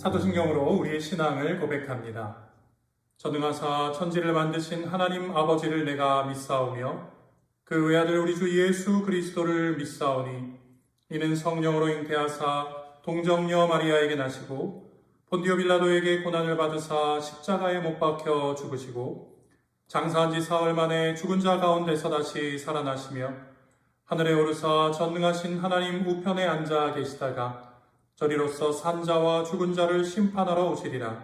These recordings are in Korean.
사도신경으로 우리의 신앙을 고백합니다. 전능하사 천지를 만드신 하나님 아버지를 내가 믿사오며 그 외아들 우리 주 예수 그리스도를 믿사오니 이는 성령으로 잉태하사 동정녀 마리아에게 나시고 본디오 빌라도에게 고난을 받으사 십자가에 못 박혀 죽으시고 장사한 지 사흘 만에 죽은 자 가운데서 다시 살아나시며 하늘에 오르사 전능하신 하나님 우편에 앉아 계시다가 저리로서 산자와 죽은 자를 심판하러 오시리라.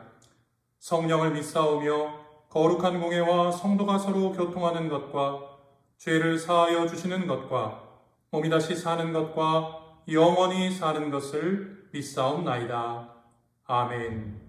성령을 믿사오며 거룩한 공예와 성도가 서로 교통하는 것과 죄를 사하여 주시는 것과 몸이 다시 사는 것과 영원히 사는 것을 믿사옵나이다. 아멘.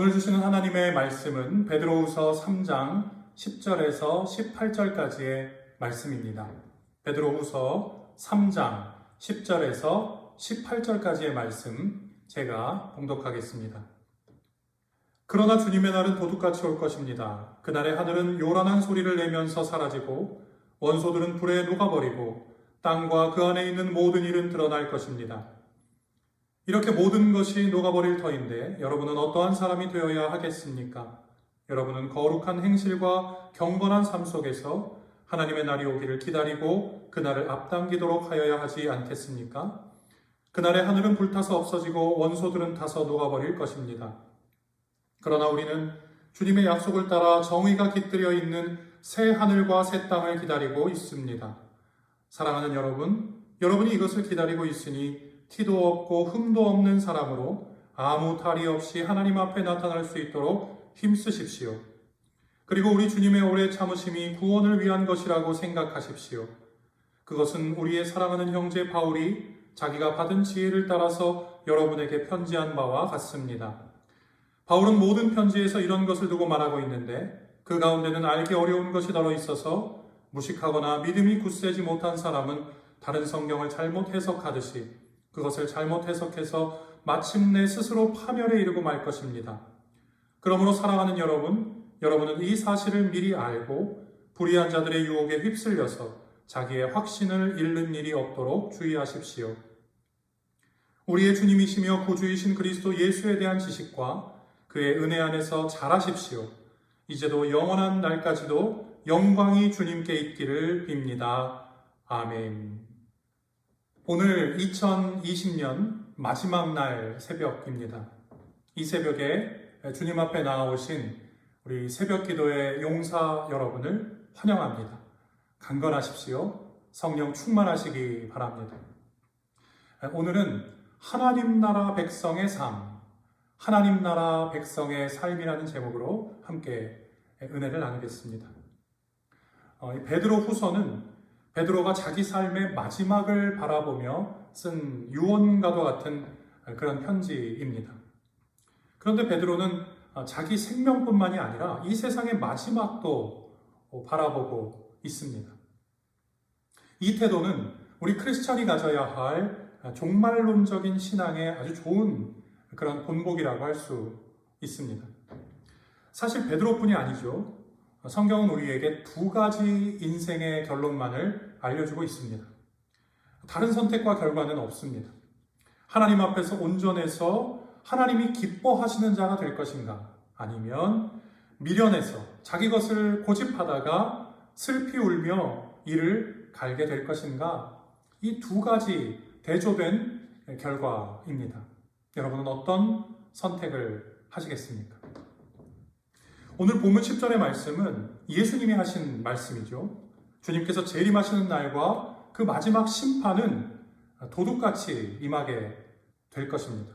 오늘 주시는 하나님의 말씀은 베드로후서 3장 10절에서 18절까지의 말씀입니다. 베드로후서 3장 10절에서 18절까지의 말씀 제가 봉독하겠습니다. 그러나 주님의 날은 도둑같이 올 것입니다. 그날에 하늘은 요란한 소리를 내면서 사라지고 원소들은 불에 녹아버리고 땅과 그 안에 있는 모든 일은 드러날 것입니다. 이렇게 모든 것이 녹아버릴 터인데 여러분은 어떠한 사람이 되어야 하겠습니까? 여러분은 거룩한 행실과 경건한 삶 속에서 하나님의 날이 오기를 기다리고 그날을 앞당기도록 하여야 하지 않겠습니까? 그날에 하늘은 불타서 없어지고 원소들은 타서 녹아버릴 것입니다. 그러나 우리는 주님의 약속을 따라 정의가 깃들여 있는 새 하늘과 새 땅을 기다리고 있습니다. 사랑하는 여러분, 여러분이 이것을 기다리고 있으니 티도 없고 흠도 없는 사람으로 아무 탈이 없이 하나님 앞에 나타날 수 있도록 힘쓰십시오. 그리고 우리 주님의 오래 참으심이 구원을 위한 것이라고 생각하십시오. 그것은 우리의 사랑하는 형제 바울이 자기가 받은 지혜를 따라서 여러분에게 편지한 바와 같습니다. 바울은 모든 편지에서 이런 것을 두고 말하고 있는데 그 가운데는 알기 어려운 것이 들어 있어서 무식하거나 믿음이 굳세지 못한 사람은 다른 성경을 잘못 해석하듯이 그것을 잘못 해석해서 마침내 스스로 파멸에 이르고 말 것입니다. 그러므로 사랑하는 여러분은 이 사실을 미리 알고 불의한 자들의 유혹에 휩쓸려서 자기의 확신을 잃는 일이 없도록 주의하십시오. 우리의 주님이시며 구주이신 그리스도 예수에 대한 지식과 그의 은혜 안에서 자라십시오. 이제도 영원한 날까지도 영광이 주님께 있기를 빕니다. 아멘. 오늘 2020년 마지막 날 새벽입니다. 이 새벽에 주님 앞에 나아오신 우리 새벽 기도의 용사 여러분을 환영합니다. 강건하십시오. 성령 충만하시기 바랍니다. 오늘은 하나님 나라 백성의 삶, 하나님 나라 백성의 삶이라는 제목으로 함께 은혜를 나누겠습니다. 베드로 후서는 베드로가 자기 삶의 마지막을 바라보며 쓴 유언과도 같은 그런 편지입니다. 그런데 베드로는 자기 생명뿐만이 아니라 이 세상의 마지막도 바라보고 있습니다. 이 태도는 우리 크리스찬이 가져야 할 종말론적인 신앙의 아주 좋은 그런 본보기라고 할 수 있습니다. 사실 베드로뿐이 아니죠. 성경은 우리에게 두 가지 인생의 결론만을 알려주고 있습니다. 다른 선택과 결과는 없습니다. 하나님 앞에서 온전해서 하나님이 기뻐하시는 자가 될 것인가? 아니면 미련해서 자기 것을 고집하다가 슬피 울며 이를 갈게 될 것인가? 이 두 가지 대조된 결과입니다. 여러분은 어떤 선택을 하시겠습니까? 오늘 본문 10절의 말씀은 예수님이 하신 말씀이죠. 주님께서 재림하시는 날과 그 마지막 심판은 도둑같이 임하게 될 것입니다.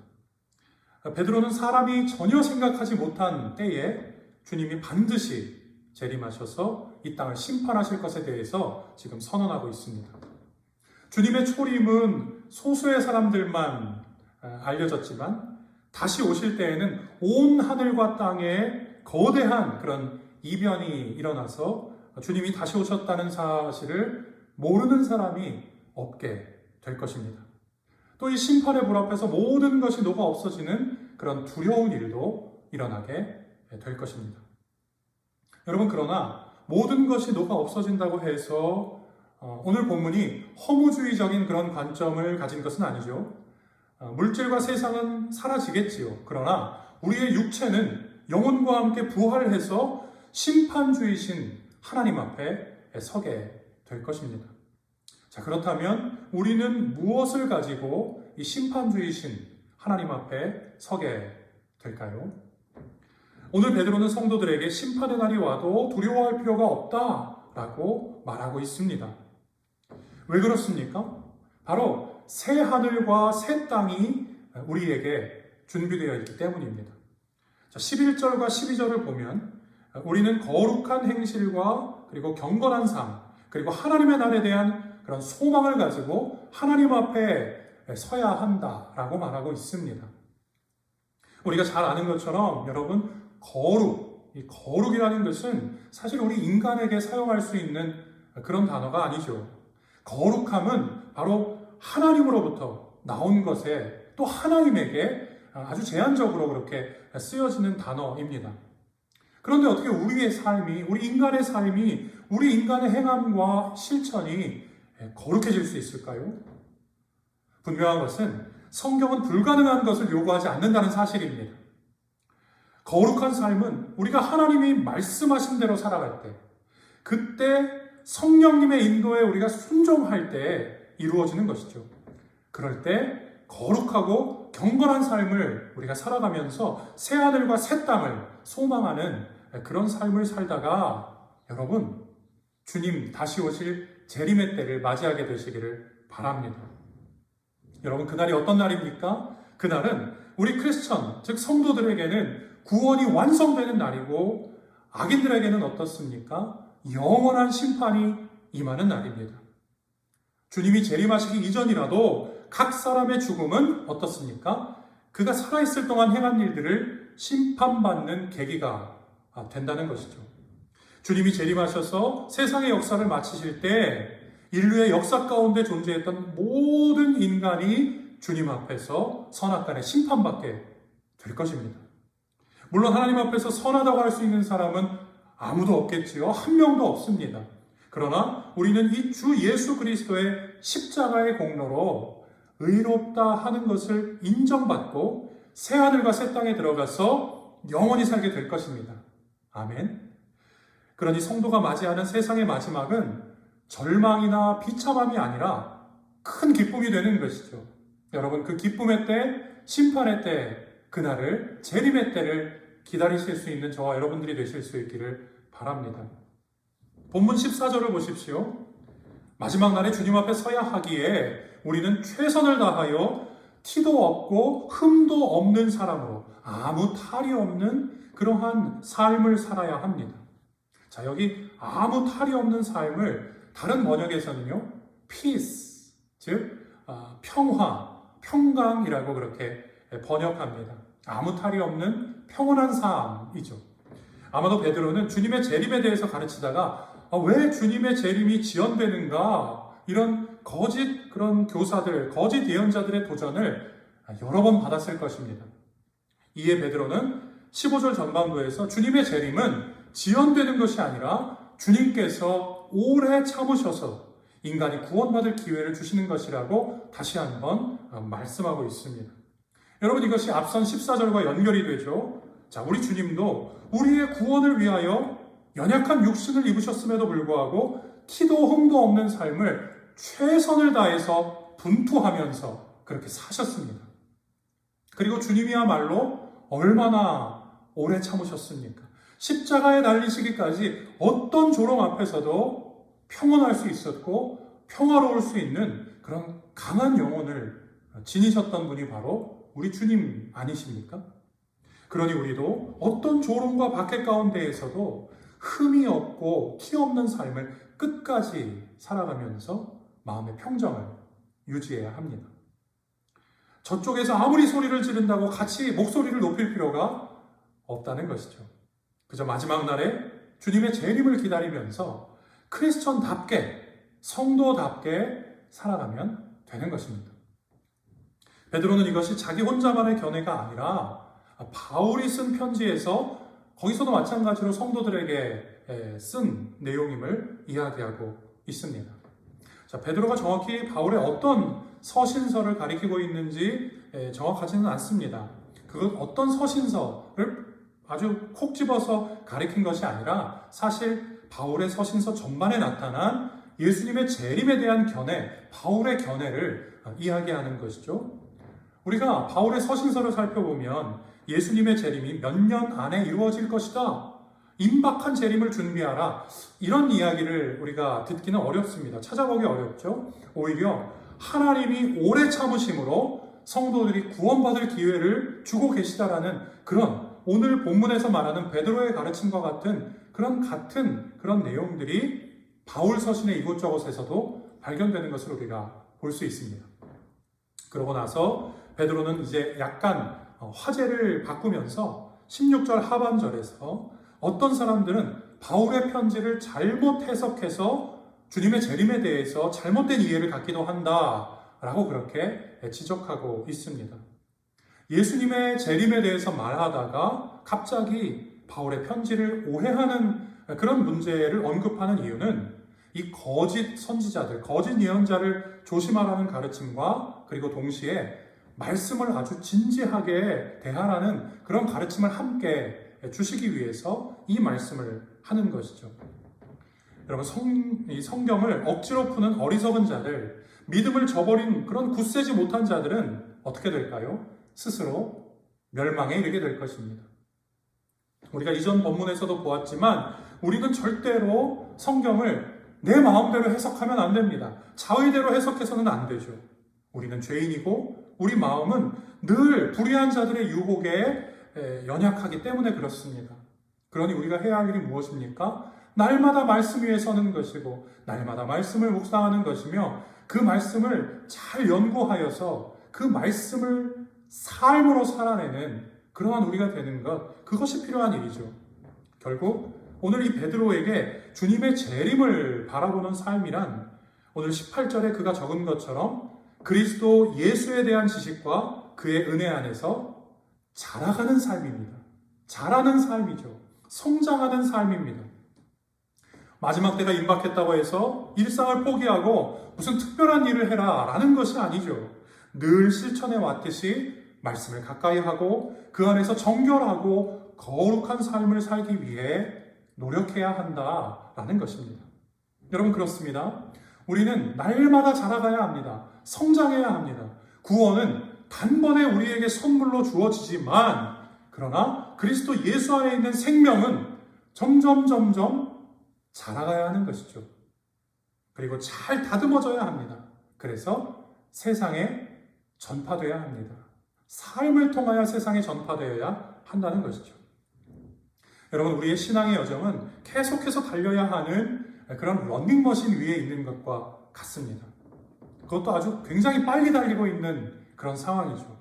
베드로는 사람이 전혀 생각하지 못한 때에 주님이 반드시 재림하셔서 이 땅을 심판하실 것에 대해서 지금 선언하고 있습니다. 주님의 초림은 소수의 사람들만 알려졌지만 다시 오실 때에는 온 하늘과 땅에 거대한 그런 이변이 일어나서 주님이 다시 오셨다는 사실을 모르는 사람이 없게 될 것입니다. 또 이 심판의 불 앞에서 모든 것이 녹아 없어지는 그런 두려운 일도 일어나게 될 것입니다. 여러분, 그러나 모든 것이 녹아 없어진다고 해서 오늘 본문이 허무주의적인 그런 관점을 가진 것은 아니죠. 물질과 세상은 사라지겠지요. 그러나 우리의 육체는 영혼과 함께 부활해서 심판주이신 하나님 앞에 서게 될 것입니다. 자, 그렇다면 우리는 무엇을 가지고 이 심판주이신 하나님 앞에 서게 될까요? 오늘 베드로는 성도들에게 심판의 날이 와도 두려워할 필요가 없다라고 말하고 있습니다. 왜 그렇습니까? 바로 새 하늘과 새 땅이 우리에게 준비되어 있기 때문입니다. 자, 11절과 12절을 보면 우리는 거룩한 행실과 그리고 경건한 삶, 그리고 하나님의 날에 대한 그런 소망을 가지고 하나님 앞에 서야 한다라고 말하고 있습니다. 우리가 잘 아는 것처럼 여러분, 이 거룩이라는 것은 사실 우리 인간에게 사용할 수 있는 그런 단어가 아니죠. 거룩함은 바로 하나님으로부터 나온 것에 또 하나님에게 아주 제한적으로 그렇게 쓰여지는 단어입니다. 그런데 어떻게 우리의 삶이, 우리 인간의 삶이, 우리 인간의 행함과 실천이 거룩해질 수 있을까요? 분명한 것은 성경은 불가능한 것을 요구하지 않는다는 사실입니다. 거룩한 삶은 우리가 하나님이 말씀하신 대로 살아갈 때, 그때 성령님의 인도에 우리가 순종할 때 이루어지는 것이죠. 그럴 때 거룩하고 경건한 삶을 우리가 살아가면서 새하늘과 새 땅을 소망하는 그런 삶을 살다가 여러분 주님 다시 오실 재림의 때를 맞이하게 되시기를 바랍니다. 여러분 그날이 어떤 날입니까? 그날은 우리 크리스천 즉 성도들에게는 구원이 완성되는 날이고 악인들에게는 어떻습니까? 영원한 심판이 임하는 날입니다. 주님이 재림하시기 이전이라도 각 사람의 죽음은 어떻습니까? 그가 살아있을 동안 행한 일들을 심판받는 계기가 된다는 것이죠. 주님이 재림하셔서 세상의 역사를 마치실 때 인류의 역사 가운데 존재했던 모든 인간이 주님 앞에서 선악간에 심판받게 될 것입니다. 물론 하나님 앞에서 선하다고 할 수 있는 사람은 아무도 없겠지요. 한 명도 없습니다. 그러나 우리는 이 주 예수 그리스도의 십자가의 공로로 의롭다 하는 것을 인정받고 새하늘과 새 땅에 들어가서 영원히 살게 될 것입니다. 아멘. 그러니 성도가 맞이하는 세상의 마지막은 절망이나 비참함이 아니라 큰 기쁨이 되는 것이죠. 여러분 그 기쁨의 때, 심판의 때, 그날을 재림의 때를 기다리실 수 있는 저와 여러분들이 되실 수 있기를 바랍니다. 본문 14절을 보십시오. 마지막 날에 주님 앞에 서야 하기에 우리는 최선을 다하여 티도 없고 흠도 없는 사람으로 아무 탈이 없는 그러한 삶을 살아야 합니다. 자, 여기 아무 탈이 없는 삶을 다른 번역에서는요, peace, 즉 평화, 평강이라고 그렇게 번역합니다. 아무 탈이 없는 평온한 삶이죠. 아마도 베드로는 주님의 재림에 대해서 가르치다가 왜 주님의 재림이 지연되는가 이런 거짓 그런 교사들, 거짓 예언자들의 도전을 여러 번 받았을 것입니다. 이에 베드로는 15절 전반부에서 주님의 재림은 지연되는 것이 아니라 주님께서 오래 참으셔서 인간이 구원받을 기회를 주시는 것이라고 다시 한번 말씀하고 있습니다. 여러분 이것이 앞선 14절과 연결이 되죠. 자, 우리 주님도 우리의 구원을 위하여 연약한 육신을 입으셨음에도 불구하고 티도 흠도 없는 삶을 최선을 다해서 분투하면서 그렇게 사셨습니다. 그리고 주님이야말로 얼마나 오래 참으셨습니까? 십자가에 달리시기까지 어떤 조롱 앞에서도 평온할 수 있었고 평화로울 수 있는 그런 강한 영혼을 지니셨던 분이 바로 우리 주님 아니십니까? 그러니 우리도 어떤 조롱과 박해 가운데에서도 흠이 없고 티 없는 삶을 끝까지 살아가면서 마음의 평정을 유지해야 합니다. 저쪽에서 아무리 소리를 지른다고 같이 목소리를 높일 필요가 없다는 것이죠. 그저 마지막 날에 주님의 재림을 기다리면서 크리스천답게, 성도답게 살아가면 되는 것입니다. 베드로는 이것이 자기 혼자만의 견해가 아니라 바울이 쓴 편지에서 거기서도 마찬가지로 성도들에게 쓴 내용임을 이야기하고 있습니다. 자, 베드로가 정확히 바울의 어떤 서신서를 가리키고 있는지 정확하지는 않습니다. 그것 어떤 서신서를 아주 콕 집어서 가리킨 것이 아니라 사실 바울의 서신서 전반에 나타난 예수님의 재림에 대한 견해, 바울의 견해를 이야기하는 것이죠. 우리가 바울의 서신서를 살펴보면 예수님의 재림이 몇 년 안에 이루어질 것이다. 임박한 재림을 준비하라. 이런 이야기를 우리가 듣기는 어렵습니다. 찾아보기 어렵죠. 오히려 하나님이 오래 참으심으로 성도들이 구원받을 기회를 주고 계시다라는 그런 오늘 본문에서 말하는 베드로의 가르침과 같은 그런 내용들이 바울 서신의 이곳저곳에서도 발견되는 것을 우리가 볼 수 있습니다. 그러고 나서 베드로는 이제 약간 화제를 바꾸면서 16절 하반절에서 어떤 사람들은 바울의 편지를 잘못 해석해서 주님의 재림에 대해서 잘못된 이해를 갖기도 한다라고 그렇게 지적하고 있습니다. 예수님의 재림에 대해서 말하다가 갑자기 바울의 편지를 오해하는 그런 문제를 언급하는 이유는 이 거짓 선지자들, 거짓 예언자를 조심하라는 가르침과 그리고 동시에 말씀을 아주 진지하게 대하라는 그런 가르침을 함께 주시기 위해서 이 말씀을 하는 것이죠. 여러분, 이 성경을 억지로 푸는 어리석은 자들, 믿음을 저버린 그런 굳세지 못한 자들은 어떻게 될까요? 스스로 멸망에 이르게 될 것입니다. 우리가 이전 본문에서도 보았지만 우리는 절대로 성경을 내 마음대로 해석하면 안 됩니다. 자의대로 해석해서는 안 되죠. 우리는 죄인이고 우리 마음은 늘 불의한 자들의 유혹에 연약하기 때문에 그렇습니다. 그러니 우리가 해야 할 일이 무엇입니까? 날마다 말씀 위에 서는 것이고 날마다 말씀을 묵상하는 것이며 그 말씀을 잘 연구하여서 그 말씀을 삶으로 살아내는 그러한 우리가 되는 것, 그것이 필요한 일이죠. 결국 오늘 이 베드로에게 주님의 재림을 바라보는 삶이란 오늘 18절에 그가 적은 것처럼 그리스도 예수에 대한 지식과 그의 은혜 안에서 자라가는 삶입니다. 자라는 삶이죠. 성장하는 삶입니다. 마지막 때가 임박했다고 해서 일상을 포기하고 무슨 특별한 일을 해라 라는 것이 아니죠. 늘 실천해 왔듯이 말씀을 가까이 하고 그 안에서 정결하고 거룩한 삶을 살기 위해 노력해야 한다라는 것입니다. 여러분, 그렇습니다. 우리는 날마다 자라가야 합니다. 성장해야 합니다. 구원은 단번에 우리에게 선물로 주어지지만 그러나 그리스도 예수 안에 있는 생명은 점점 자라가야 하는 것이죠. 그리고 잘 다듬어져야 합니다. 그래서 세상에 전파되어야 합니다. 삶을 통하여 세상에 전파되어야 한다는 것이죠. 여러분, 우리의 신앙의 여정은 계속해서 달려야 하는 그런 러닝머신 위에 있는 것과 같습니다. 그것도 아주 굉장히 빨리 달리고 있는 그런 상황이죠.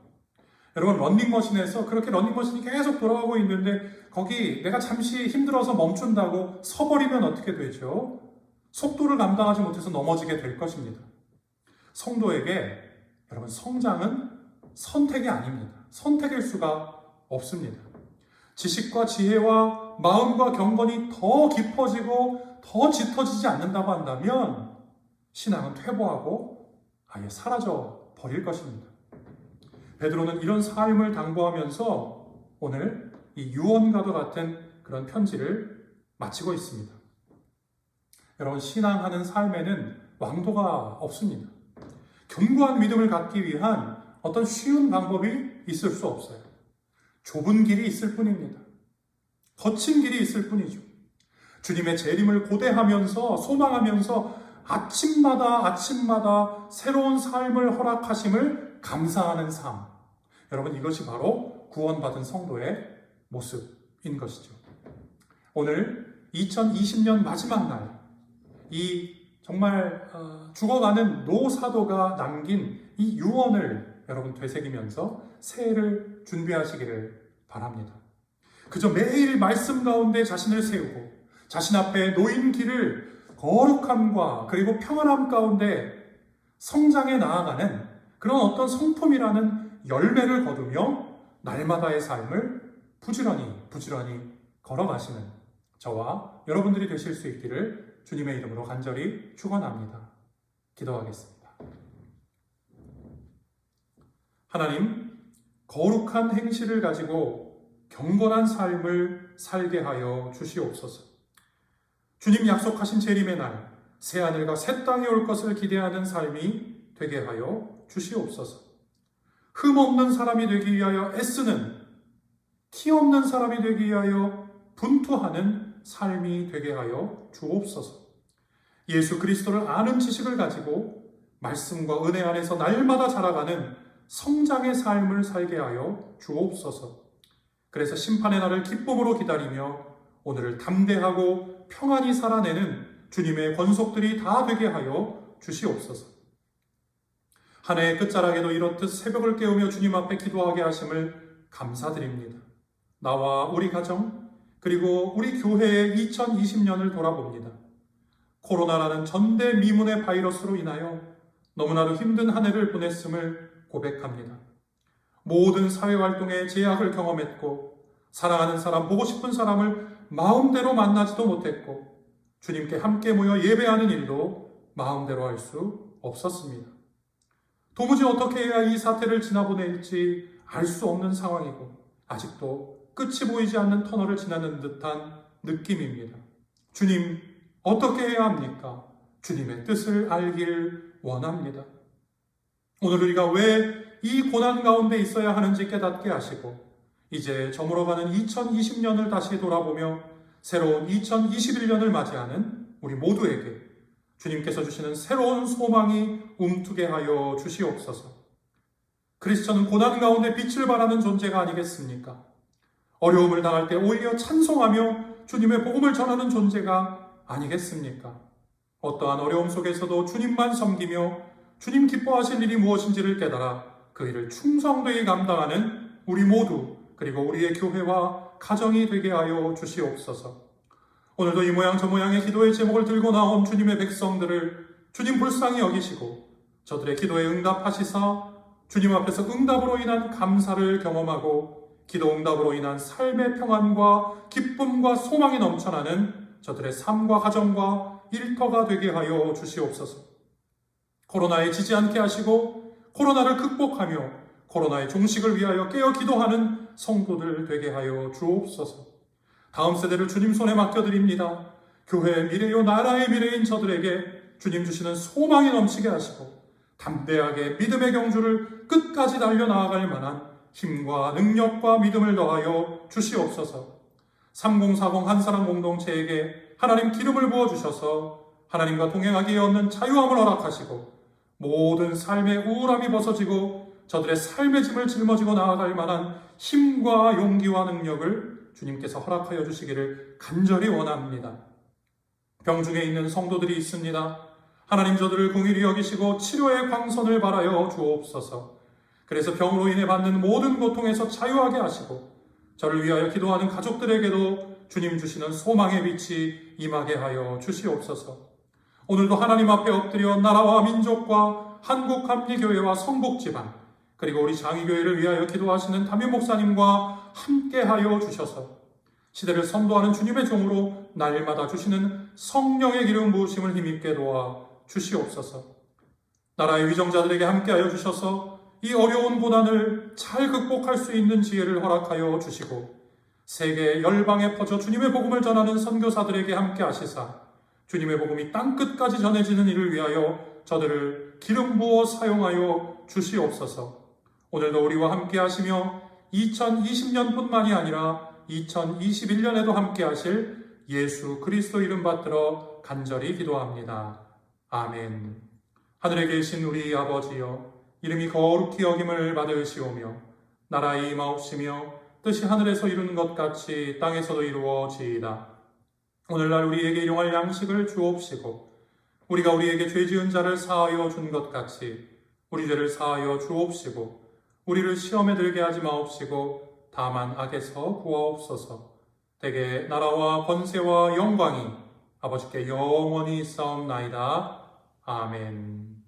여러분, 러닝머신에서 그렇게 러닝머신이 계속 돌아가고 있는데 거기 내가 잠시 힘들어서 멈춘다고 서버리면 어떻게 되죠? 속도를 감당하지 못해서 넘어지게 될 것입니다. 성도에게 여러분, 성장은 선택이 아닙니다. 선택일 수가 없습니다. 지식과 지혜와 마음과 경건이 더 깊어지고 더 짙어지지 않는다고 한다면 신앙은 퇴보하고 아예 사라져 버릴 것입니다. 베드로는 이런 삶을 당부하면서 오늘 이 유언과도 같은 그런 편지를 마치고 있습니다. 여러분, 신앙하는 삶에는 왕도가 없습니다. 견고한 믿음을 갖기 위한 어떤 쉬운 방법이 있을 수 없어요. 좁은 길이 있을 뿐입니다. 거친 길이 있을 뿐이죠. 주님의 재림을 고대하면서 소망하면서 아침마다 새로운 삶을 허락하심을 감사하는 삶. 여러분, 이것이 바로 구원받은 성도의 모습인 것이죠. 오늘 2020년 마지막 날, 이 정말 죽어가는 노 사도가 남긴 이 유언을 여러분 되새기면서 새해를 준비하시기를 바랍니다. 그저 매일 말씀 가운데 자신을 세우고 자신 앞에 놓인 길을 거룩함과 그리고 평안함 가운데 성장해 나아가는 그런 어떤 성품이라는 열매를 거두며 날마다의 삶을 부지런히 걸어가시는 저와 여러분들이 되실 수 있기를 주님의 이름으로 간절히 축원합니다. 기도하겠습니다. 하나님, 거룩한 행실을 가지고 경건한 삶을 살게 하여 주시옵소서. 주님 약속하신 재림의 날, 새하늘과 새 땅이 올 것을 기대하는 삶이 되게 하여 주시옵소서. 흠없는 사람이 되기 위하여 애쓰는, 티 없는 사람이 되기 위하여 분투하는 삶이 되게 하여 주옵소서. 예수 그리스도를 아는 지식을 가지고 말씀과 은혜 안에서 날마다 자라가는 성장의 삶을 살게 하여 주옵소서. 그래서 심판의 날을 기쁨으로 기다리며 오늘을 담대하고 평안히 살아내는 주님의 권속들이 다 되게 하여 주시옵소서. 한 해의 끝자락에도 이렇듯 새벽을 깨우며 주님 앞에 기도하게 하심을 감사드립니다. 나와 우리 가정 그리고 우리 교회의 2020년을 돌아봅니다. 코로나라는 전대미문의 바이러스로 인하여 너무나도 힘든 한 해를 보냈음을 고백합니다. 모든 사회활동에 제약을 경험했고 사랑하는 사람, 보고 싶은 사람을 마음대로 만나지도 못했고 주님께 함께 모여 예배하는 일도 마음대로 할 수 없었습니다. 도무지 어떻게 해야 이 사태를 지나보낼지 알 수 없는 상황이고 아직도 끝이 보이지 않는 터널을 지나는 듯한 느낌입니다. 주님, 어떻게 해야 합니까? 주님의 뜻을 알길 원합니다. 오늘 우리가 왜 이 고난 가운데 있어야 하는지 깨닫게 하시고 이제 저물어가는 2020년을 다시 돌아보며 새로운 2021년을 맞이하는 우리 모두에게 주님께서 주시는 새로운 소망이 움트게 하여 주시옵소서. 크리스천은 고난 가운데 빛을 발하는 존재가 아니겠습니까? 어려움을 당할 때 오히려 찬송하며 주님의 복음을 전하는 존재가 아니겠습니까? 어떠한 어려움 속에서도 주님만 섬기며 주님 기뻐하실 일이 무엇인지를 깨달아 그 일을 충성되게 감당하는 우리 모두 그리고 우리의 교회와 가정이 되게 하여 주시옵소서. 오늘도 이 모양 저 모양의 기도의 제목을 들고 나온 주님의 백성들을 주님 불쌍히 여기시고 저들의 기도에 응답하시사 주님 앞에서 응답으로 인한 감사를 경험하고 기도 응답으로 인한 삶의 평안과 기쁨과 소망이 넘쳐나는 저들의 삶과 가정과 일터가 되게 하여 주시옵소서. 코로나에 지지 않게 하시고 코로나를 극복하며 코로나의 종식을 위하여 깨어 기도하는 성도들 되게 하여 주옵소서. 다음 세대를 주님 손에 맡겨드립니다. 교회의 미래요 나라의 미래인 저들에게 주님 주시는 소망이 넘치게 하시고 담대하게 믿음의 경주를 끝까지 달려나아갈 만한 힘과 능력과 믿음을 더하여 주시옵소서. 3040 한사람 공동체에게 하나님 기름을 부어주셔서 하나님과 동행하기에 얻는 자유함을 허락하시고 모든 삶의 우울함이 벗어지고 저들의 삶의 짐을 짊어지고 나아갈 만한 힘과 용기와 능력을 주님께서 허락하여 주시기를 간절히 원합니다. 병중에 있는 성도들이 있습니다. 하나님 저들을 긍휼히 여기시고 치료의 광선을 발하여 주옵소서. 그래서 병으로 인해 받는 모든 고통에서 자유하게 하시고 저를 위하여 기도하는 가족들에게도 주님 주시는 소망의 빛이 임하게 하여 주시옵소서. 오늘도 하나님 앞에 엎드려 나라와 민족과 한국감리교회와 성북지방 그리고 우리 장의교회를 위하여 기도하시는 담임 목사님과 함께하여 주셔서 시대를 선도하는 주님의 종으로 날마다 주시는 성령의 기름 부으심을 힘있게 도와 주시옵소서. 나라의 위정자들에게 함께하여 주셔서 이 어려운 고난을 잘 극복할 수 있는 지혜를 허락하여 주시고 세계 열방에 퍼져 주님의 복음을 전하는 선교사들에게 함께하시사 주님의 복음이 땅끝까지 전해지는 일을 위하여 저들을 기름 부어 사용하여 주시옵소서. 오늘도 우리와 함께 하시며 2020년뿐만이 아니라 2021년에도 함께 하실 예수 그리스도 이름 받들어 간절히 기도합니다. 아멘. 하늘에 계신 우리 아버지여, 이름이 거룩히 여김을 받으시오며 나라의 임하옵시며 뜻이 하늘에서 이루는 것 같이 땅에서도 이루어지이다. 오늘날 우리에게 일용할 양식을 주옵시고 우리가 우리에게 죄 지은 자를 사하여 준 것 같이 우리 죄를 사하여 주옵시고 우리를 시험에 들게 하지 마옵시고 다만 악에서 구하옵소서. 대개 나라와 권세와 영광이 아버지께 영원히 있사옵나이다. 아멘.